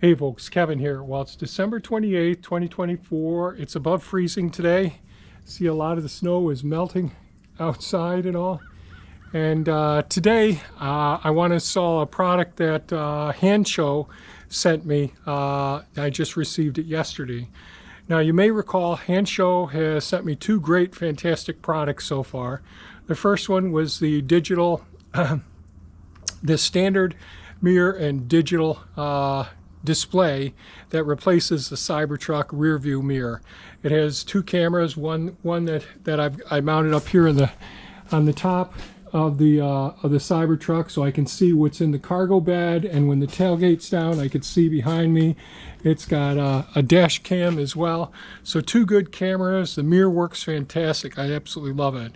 Hey folks, Kevin here. Well, it's December 28th, 2024. It's above freezing today. See, a lot of the snow is melting outside and all. And today I want to install a product that Hansshow sent me. I just received it yesterday. Now, you may recall Hansshow has sent me two great, fantastic products so far. The first one was the digital, the standard mirror and digital display that replaces the Cybertruck rear view mirror. It has two cameras, one that I mounted up here on the top of the Cybertruck, so I can see what's in the cargo bed, and when the tailgate's down I can see behind me. It's got a dash cam as well, so two good cameras. The mirror works fantastic. I absolutely love it.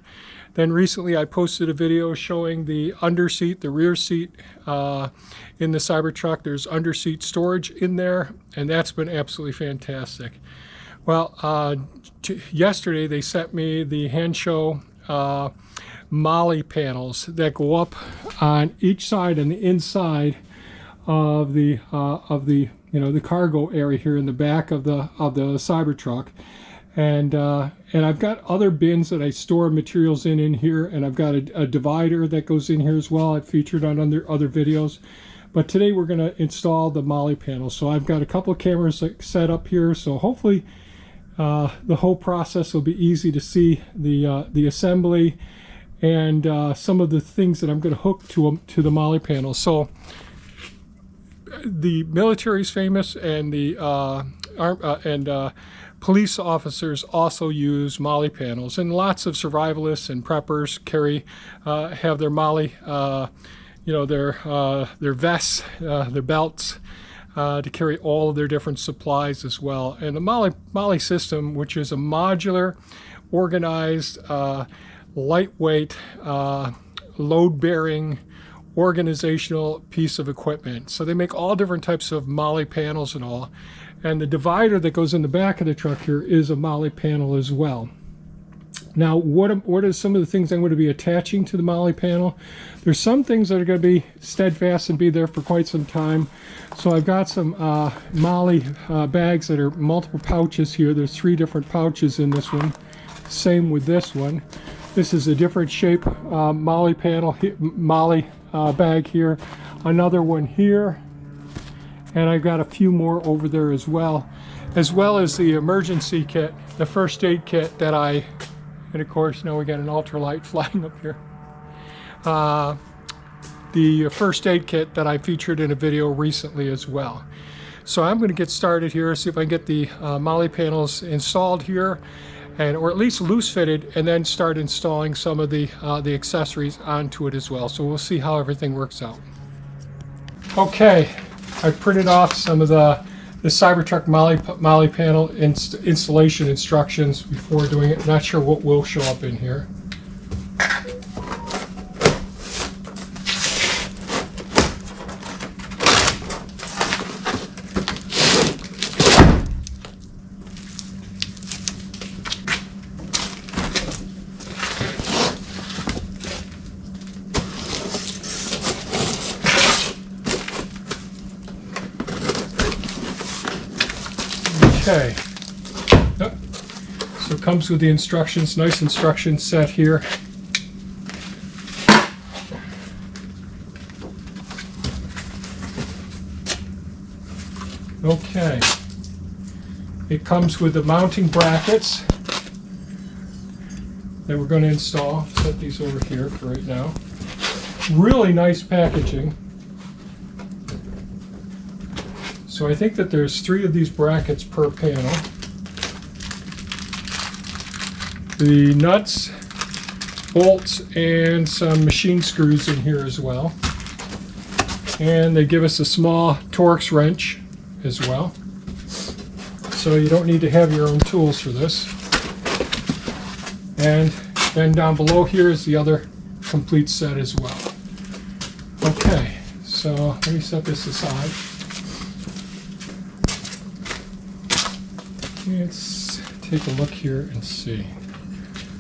Then recently I posted a video showing the underseat, the rear seat in the Cybertruck. There's underseat storage in there, and that's been absolutely fantastic. Well, yesterday they sent me the Hansshow MOLLE panels that go up on each side and the inside of the the cargo area here in the back of the Cybertruck. And I've got other bins that I store materials in here, and I've got a divider that goes in here as well. I've featured on other videos. But today we're going to install the MOLLE panel. So I've got a couple of cameras set up here, so hopefully the whole process will be easy to see, the assembly and some of the things that I'm going to hook to the MOLLE panel. So the military is famous, and the police officers also use MOLLE panels, and lots of survivalists and preppers have their MOLLE, their vests, their belts, to carry all of their different supplies as well. And the MOLLE system, which is a modular, organized, lightweight, load-bearing, organizational piece of equipment. So they make all different types of MOLLE panels and all. And the divider that goes in the back of the truck here is a MOLLE panel as well. Now, what are some of the things I'm going to be attaching to the MOLLE panel? There's some things that are going to be steadfast and be there for quite some time. So I've got some MOLLE bags that are multiple pouches here. There's 3 different pouches in this one. Same with this one. This is a different shape MOLLE panel, MOLLE bag here. Another one here. And I've got a few more over there as well as the emergency kit, the first aid kit and of course now we got an ultralight flying up here. The first aid kit that I featured in a video recently as well. So I'm going to get started here, see if I can get the MOLLE panels installed here, or at least loose fitted, and then start installing some of the accessories onto it as well. So we'll see how everything works out. Okay. I printed off some of the Cybertruck MOLLE panel installation instructions before doing it. Not sure what will show up in here. Okay, so it comes with the instructions, nice instruction set here. Okay, it comes with the mounting brackets that we're going to install. Set these over here for right now. Really nice packaging. So I think that there's 3 of these brackets per panel. The nuts, bolts, and some machine screws in here as well. And they give us a small Torx wrench as well. So you don't need to have your own tools for this. And then down below here is the other complete set as well. Okay, so let me set this aside. Let's take a look here and see.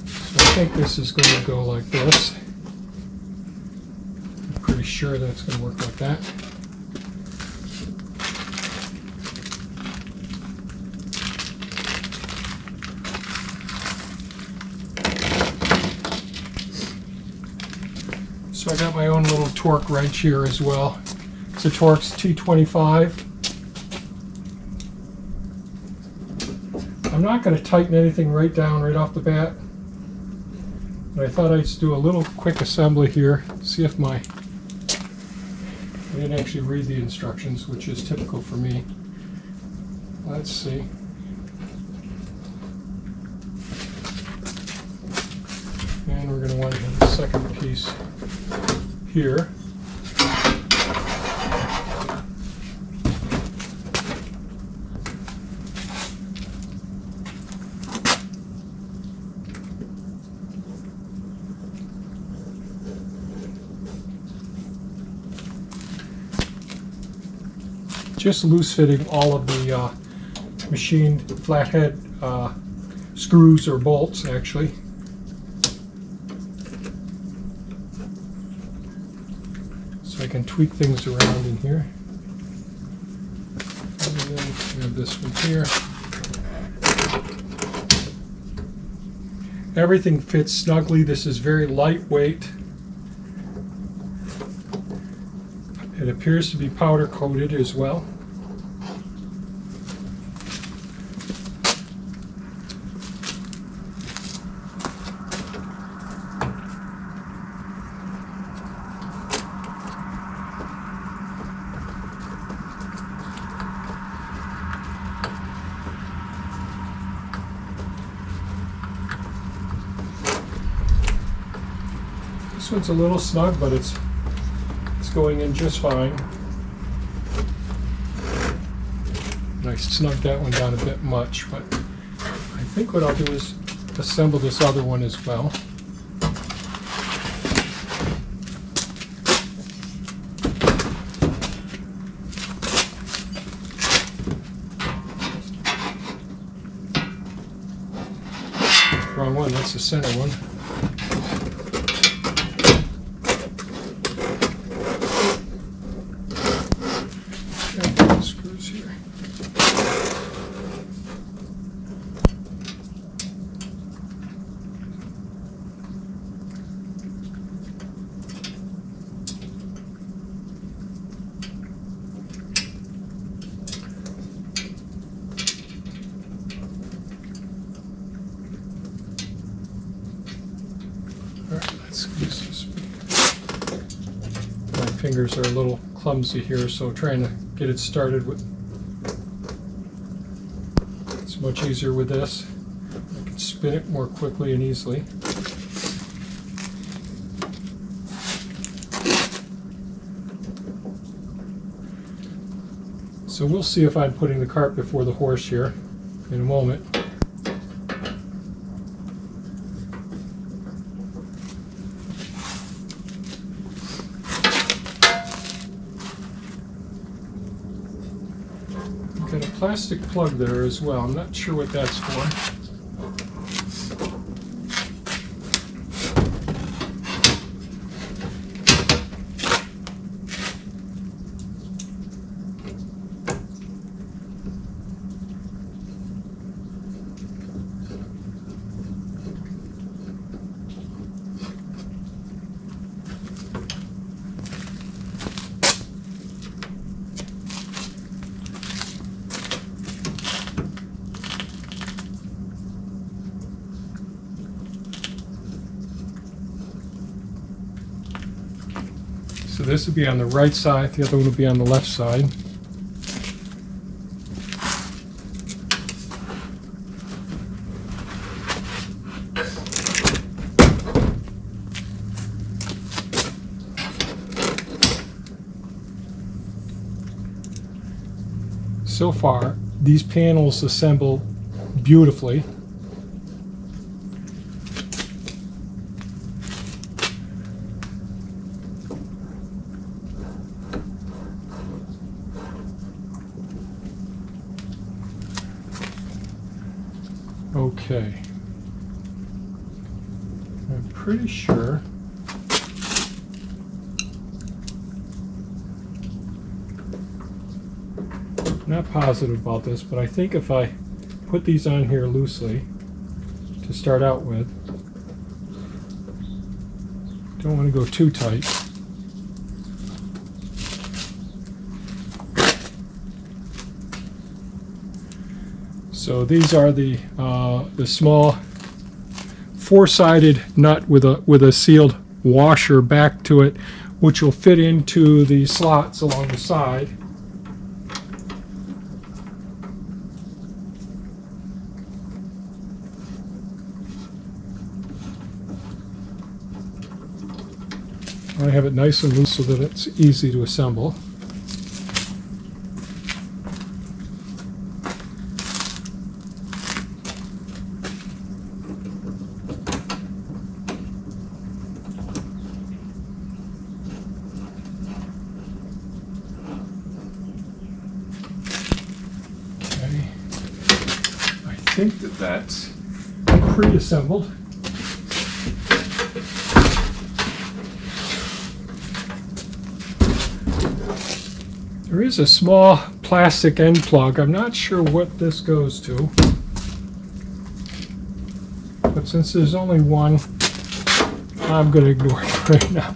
So I think this is going to go like this. I'm pretty sure that's going to work like that. I got my own little torque wrench here as well. It's a Torx T25. I'm not going to tighten anything right down right off the bat. But I thought I'd just do a little quick assembly here. See if I didn't actually read the instructions, which is typical for me. Let's see. And we're going to want to have the second piece here. Just loose fitting all of the machined flathead screws or bolts, actually. So I can tweak things around in here. And then we have this one here. Everything fits snugly. This is very lightweight. It appears to be powder coated as well. This one's a little snug, but it's going in just fine. And I snugged that one down a bit much, but I think what I'll do is assemble this other one as well. Wrong one, that's the center one. Screws here. Alright, let's use this. My fingers are a little clumsy here, so trying to get it started with it's much easier with this. I can spin it more quickly and easily. So we'll see if I'm putting the cart before the horse here in a moment. Got a plastic plug there as well. I'm not sure what that's for. So this would be on the right side, the other one would be on the left side. So far, these panels assemble beautifully. Okay, I'm pretty sure not positive about this, but I think if I put these on here loosely to start out with, don't want to go too tight. So these are the small four-sided nut with a sealed washer back to it, which will fit into the slots along the side. I have it nice and loose so that it's easy to assemble. Okay. I think that that's pre-assembled. There is a small plastic end plug. I'm not sure what this goes to, but since there's only one, I'm going to ignore it right now.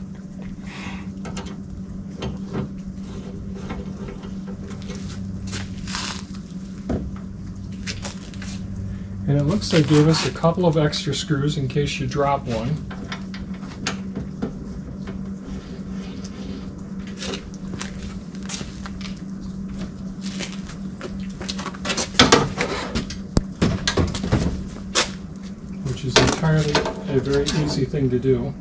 And it looks like they gave us a couple of extra screws in case you drop one. Which is entirely a very easy thing to do.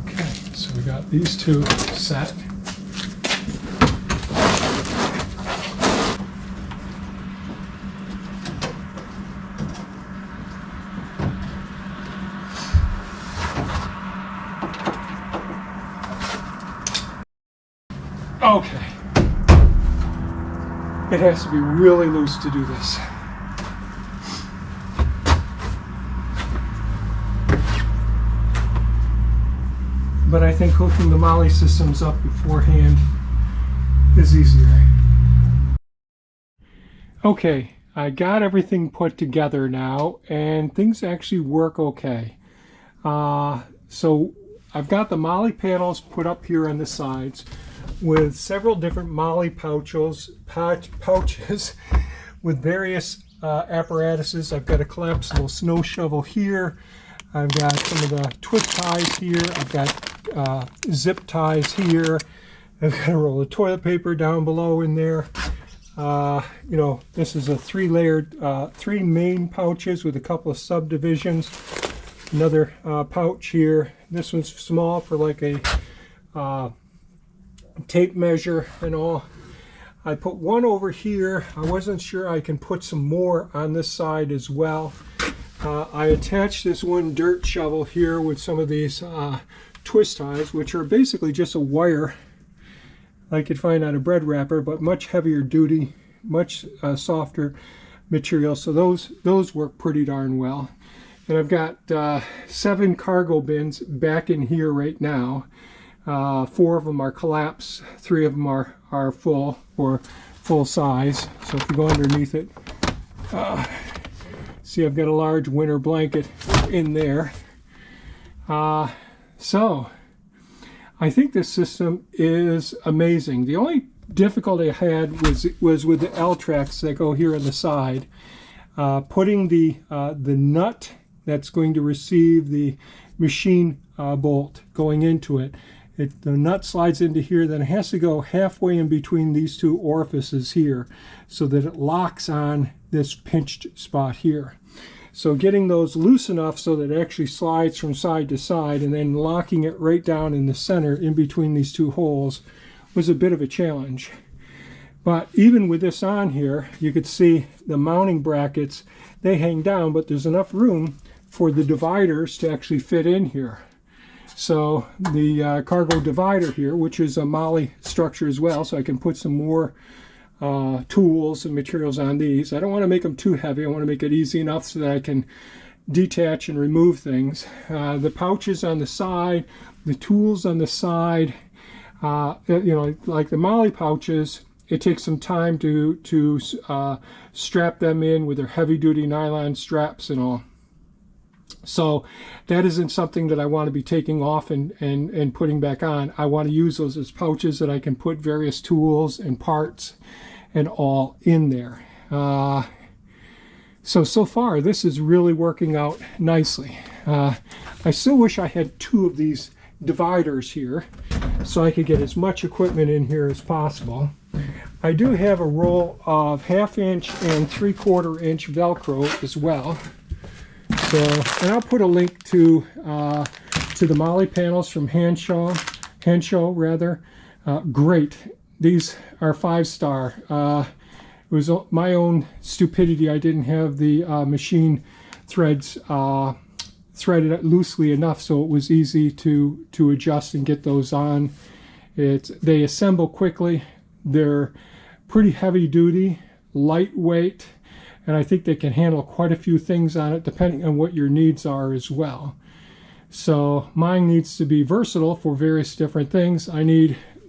Okay, so we got these two set. Okay. It has to be really loose to do this. But I think hooking the MOLLE systems up beforehand is easier. Okay, I got everything put together now, and things actually work okay. So I've got the MOLLE panels put up here on the sides with several different MOLLE pouches with various apparatuses. I've got a collapsible snow shovel here. I've got some of the twist ties here. I've got zip ties here. I've got a roll of toilet paper down below in there. You know, this is a three-layered, three main pouches with a couple of subdivisions. Another pouch here. This one's small for like a tape measure and all. I put one over here. I wasn't sure I can put some more on this side as well. I attached this one dirt shovel here with some of these twist ties, which are basically just a wire like you'd find on a bread wrapper, but much heavier duty, much softer material. So those work pretty darn well. And I've got 7 cargo bins back in here right now. 4 of them are collapsed, 3 of them are full or full size. So if you go underneath it, see I've got a large winter blanket in there. So I think this system is amazing. The only difficulty I had was with the L-tracks that go here on the side. Putting the nut that's going to receive the machine bolt going into it. The nut slides into here, then it has to go halfway in between these two orifices here so that it locks on this pinched spot here. So getting those loose enough so that it actually slides from side to side and then locking it right down in the center in between these two holes was a bit of a challenge. But even with this on here, you could see the mounting brackets, they hang down, but there's enough room for the dividers to actually fit in here. So the cargo divider here, which is a MOLLE structure as well, so I can put some more tools and materials on these. I don't want to make them too heavy. I want to make it easy enough so that I can detach and remove things. The pouches on the side, the tools on the side, you know, like the MOLLE pouches, it takes some time to strap them in with their heavy-duty nylon straps and all. So that isn't something that I want to be taking off and putting back on. I want to use those as pouches that I can put various tools and parts and all in there. So far, this is really working out nicely. I still wish I had 2 of these dividers here so I could get as much equipment in here as possible. I do have a roll of 1/2 inch and 3/4 inch Velcro as well. So, and I'll put a link to the MOLLE panels from Hansshow rather. Great. These are 5-star. It was my own stupidity. I didn't have the machine threads threaded loosely enough so it was easy to adjust and get those on. They assemble quickly. They're pretty heavy duty, lightweight, and I think they can handle quite a few things on it depending on what your needs are as well. So mine needs to be versatile for various different things.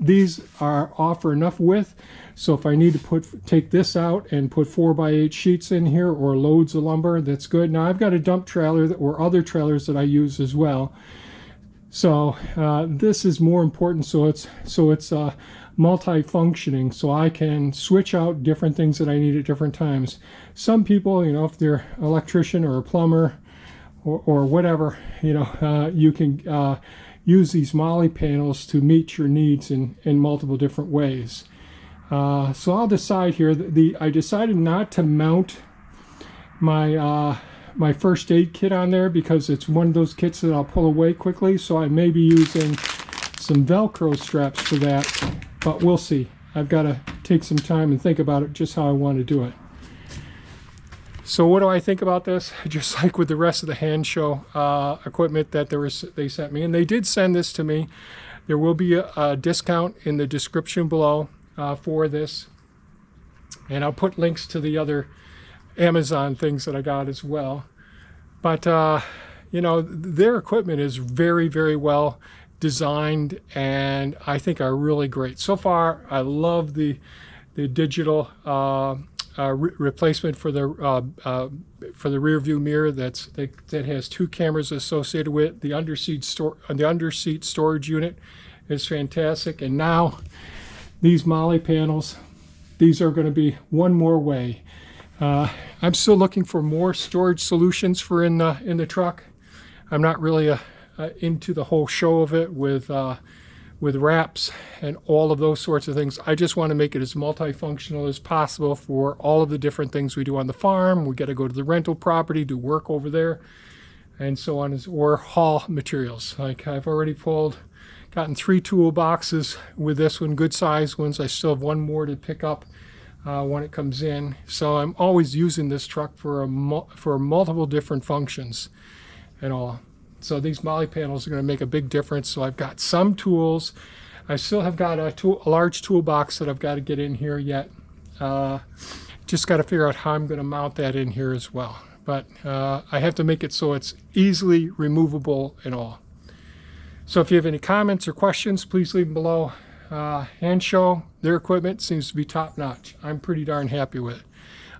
These offer enough width, so if I need to take this out and put 4x8 sheets in here or loads of lumber, that's good. Now I've got a dump trailer or other trailers that I use as well. So this is more important, so it's multifunctioning, so I can switch out different things that I need at different times. Some people, you know, if they're an electrician or a plumber or whatever, you know, you can use these MOLLE panels to meet your needs in multiple different ways. So I'll decide here. I decided not to mount my first aid kit on there because it's one of those kits that I'll pull away quickly, so I may be using some Velcro straps for that, but we'll see. I've got to take some time and think about it just how I want to do it. So what do I think about this? Just like with the rest of the Hansshow equipment that they sent me, and they did send this to me. There will be a discount in the description below for this, and I'll put links to the other Amazon things that I got as well. But you know, their equipment is very, very well designed, and I think are really great. So far, I love the digital replacement for the rear view mirror that has 2 cameras associated with it. The underseat storage unit is fantastic, and now these MOLLE panels, these are going to be one more way. I'm still looking for more storage solutions for in the truck. I'm not really into the whole show of it with wraps and all of those sorts of things. I just want to make it as multifunctional as possible for all of the different things we do on the farm. We got to go to the rental property, do work over there, and so on, or haul materials. Like I've already gotten 3 toolboxes with this one, good size ones. I still have 1 more to pick up when it comes in. So I'm always using this truck for multiple different functions and all. So these MOLLE panels are going to make a big difference. So I've got some tools. I still have got a large toolbox that I've got to get in here yet. Just got to figure out how I'm going to mount that in here as well. But I have to make it so it's easily removable and all. So if you have any comments or questions, please leave them below. Hansshow, their equipment seems to be top-notch. I'm pretty darn happy with it.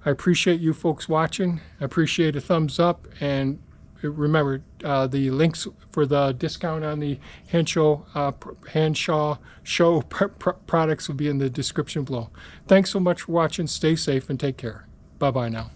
I appreciate you folks watching. I appreciate a thumbs up, and remember, the links for the discount on the Hansshow products will be in the description below. Thanks so much for watching. Stay safe and take care. Bye-bye now.